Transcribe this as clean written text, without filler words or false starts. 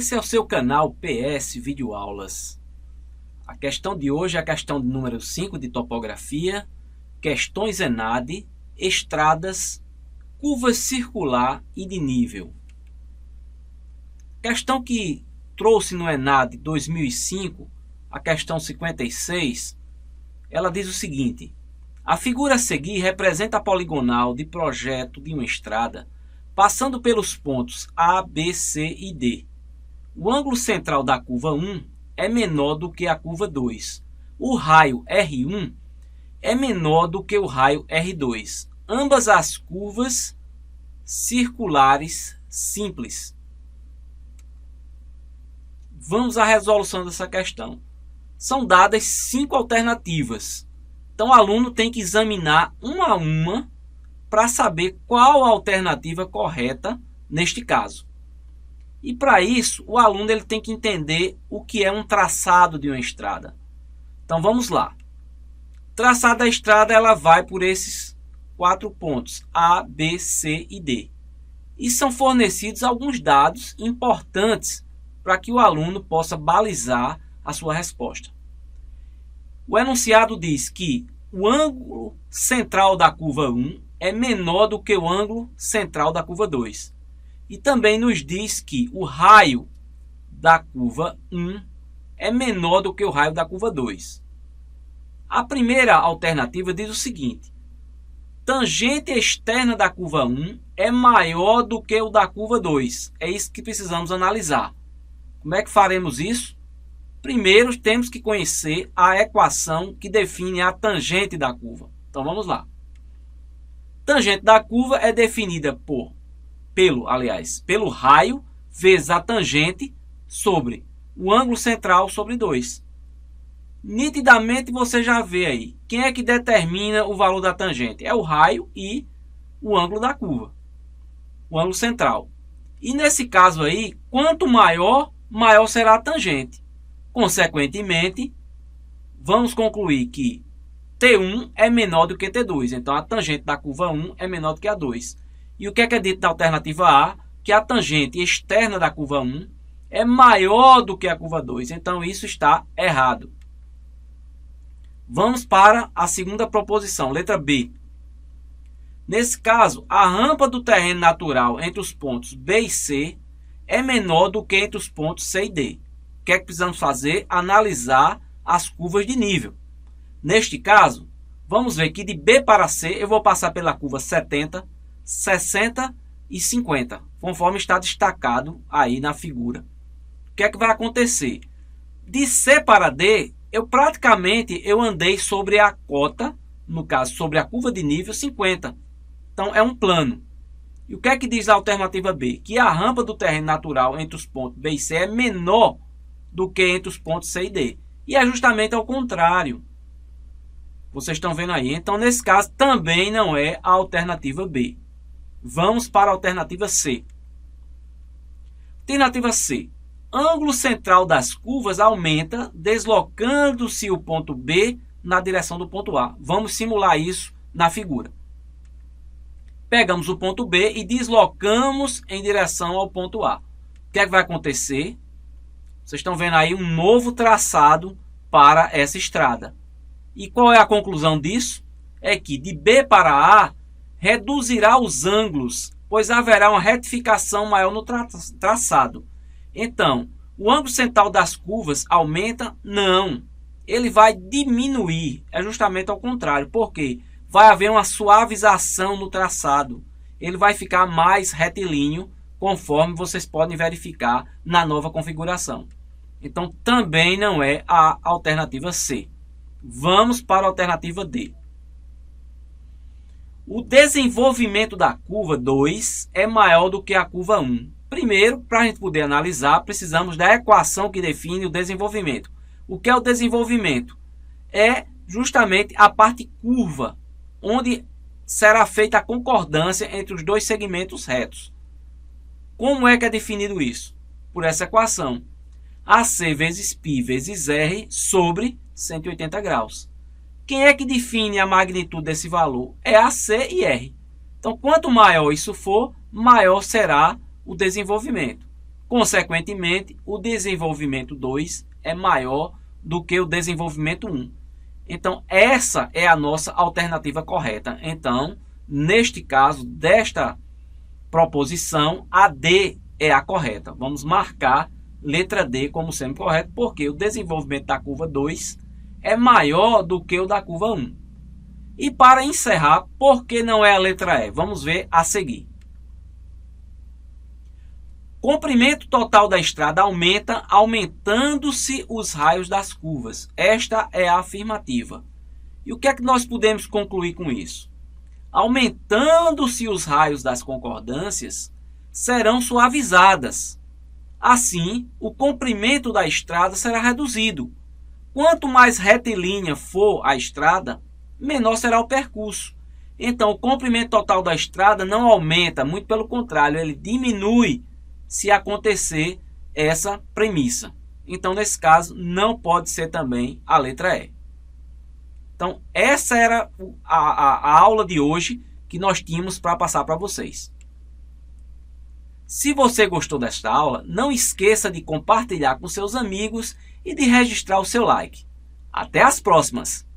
Esse é o seu canal PS Videoaulas. A questão de hoje é a questão de número 5 de topografia, questões ENAD, estradas, curvas circular e de nível. Questão que trouxe no ENAD 2005, a questão 56, ela diz o seguinte: a figura a seguir representa a poligonal de projeto de uma estrada, passando pelos pontos A, B, C e D. O ângulo central da curva 1 é menor do que a curva 2. O raio R1 é menor do que o raio R2. Ambas as curvas circulares simples. Vamos à resolução dessa questão. São dadas 5 alternativas. Então o aluno tem que examinar uma a uma para saber qual a alternativa correta neste caso. E para isso, o aluno ele tem que entender o que é um traçado de uma estrada. Então vamos lá. Traçado da estrada, ela vai por esses 4 pontos, A, B, C e D. E são fornecidos alguns dados importantes para que o aluno possa balizar a sua resposta. O enunciado diz que o ângulo central da curva 1 é menor do que o ângulo central da curva 2. E também nos diz que o raio da curva 1 é menor do que o raio da curva 2. A primeira alternativa diz o seguinte: tangente externa da curva 1 é maior do que o da curva 2. É isso que precisamos analisar. Como é que faremos isso? Primeiro temos que conhecer a equação que define a tangente da curva. Então vamos lá. Tangente da curva é definida pelo raio vezes a tangente sobre o ângulo central sobre 2. Nitidamente você já vê aí. Quem é que determina o valor da tangente? É o raio e o ângulo da curva. O ângulo central. E nesse caso aí, quanto maior, maior será a tangente. Consequentemente, vamos concluir que T1 é menor do que T2. Então a tangente da curva 1 é menor do que a 2. E o que é dito da alternativa A? Que a tangente externa da curva 1 é maior do que a curva 2. Então isso está errado. Vamos para a segunda proposição, letra B. Nesse caso, a rampa do terreno natural entre os pontos B e C é menor do que entre os pontos C e D. O que é que precisamos fazer? Analisar as curvas de nível. Neste caso, vamos ver que de B para C eu vou passar pela curva 70, 60 e 50, conforme está destacado aí na figura. O que é que vai acontecer? De C para D, eu andei sobre a cota, no caso, sobre a curva de nível 50. Então, é um plano. E o que é que diz a alternativa B? Que a rampa do terreno natural entre os pontos B e C é menor do que entre os pontos C e D. E é justamente ao contrário. Vocês estão vendo aí. Então, nesse caso, também não é a alternativa B. Vamos para a alternativa C. Alternativa C. Ângulo central das curvas aumenta deslocando-se o ponto B na direção do ponto A. Vamos simular isso na figura. Pegamos o ponto B e deslocamos em direção ao ponto A. O que é que vai acontecer? Vocês estão vendo aí um novo traçado para essa estrada. E qual é a conclusão disso? É que de B para A reduzirá os ângulos, pois haverá uma retificação maior no traçado. Então, o ângulo central das curvas aumenta? Não. Ele vai diminuir. É justamente ao contrário. Por quê? Vai haver uma suavização no traçado. Ele vai ficar mais retilíneo, conforme vocês podem verificar na nova configuração. Então, também não é a alternativa C. Vamos para a alternativa D. O desenvolvimento da curva 2 é maior do que a curva 1. Primeiro, para a gente poder analisar, precisamos da equação que define o desenvolvimento. O que é o desenvolvimento? É justamente a parte curva, onde será feita a concordância entre os dois segmentos retos. Como é que é definido isso? Por essa equação. AC vezes π vezes R sobre 180 graus. Quem é que define a magnitude desse valor? É AC e R. Então, quanto maior isso for, maior será o desenvolvimento. Consequentemente, o desenvolvimento 2 é maior do que o desenvolvimento 1. Então, essa é a nossa alternativa correta. Então, neste caso, desta proposição, a D é a correta. Vamos marcar letra D como sendo correta, porque o desenvolvimento da curva 2 é maior do que o da curva 1. E para encerrar, por que não é a letra E? Vamos ver a seguir. Comprimento total da estrada aumenta, aumentando-se os raios das curvas. Esta é a afirmativa. E o que é que nós podemos concluir com isso? Aumentando-se os raios das concordâncias, serão suavizadas. Assim, o comprimento da estrada será reduzido. Quanto mais retilínea for a estrada, menor será o percurso. Então, o comprimento total da estrada não aumenta, muito pelo contrário, ele diminui se acontecer essa premissa. Então, nesse caso, não pode ser também a letra E. Então, essa era a aula de hoje que nós tínhamos para passar para vocês. Se você gostou desta aula, não esqueça de compartilhar com seus amigos e de registrar o seu like. Até as próximas!